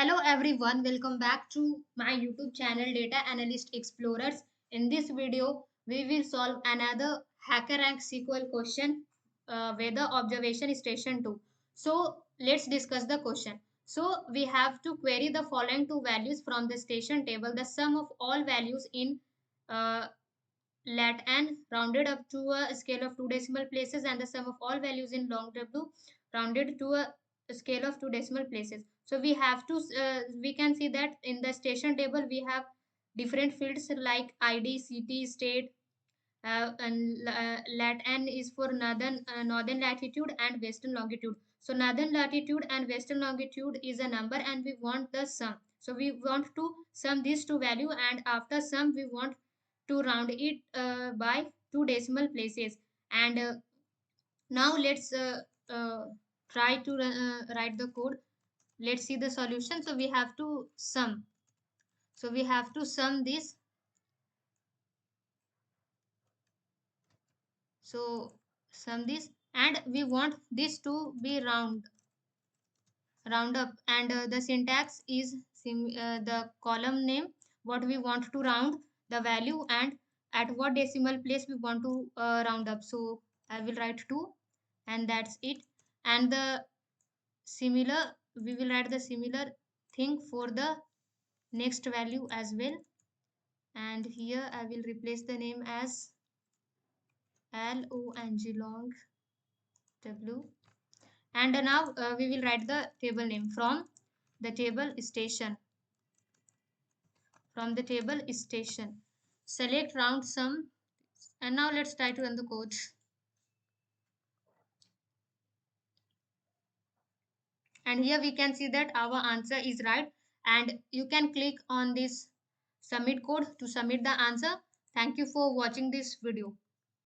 Hello everyone, welcome back to my YouTube channel Data Analyst Explorers. In this video, we will solve another HackerRank SQL question, weather observation station 2. So let's discuss the question. So we have to query the following two values from the station table. The sum of all values in uh, lat n rounded up to a scale of two decimal places, and the sum of all values in long w rounded to a scale of two decimal places. So we have to we can see that in the station table we have different fields like id, ct, state, and lat n is for northern latitude and western longitude. So northern latitude and western longitude is a number and we want the sum. So we want to sum these two value, and after sum we want to round it by two decimal places. And now let's try to write the code. Let's see the solution. So we have to sum. So we have to sum this. So sum this, and we want this to be round up, and the syntax is the column name what we want to round the value, and at what decimal place we want to round up. So I will write 2, and that's it. And the similar, we will write the similar thing for the next value as well. And here I will replace the name as long w. And now we will write the table name from the table station. From the table station, select round sum, and now let's try to run the code. And here we can see that our answer is right, and you can click on this submit code to submit the answer. Thank you for watching this video.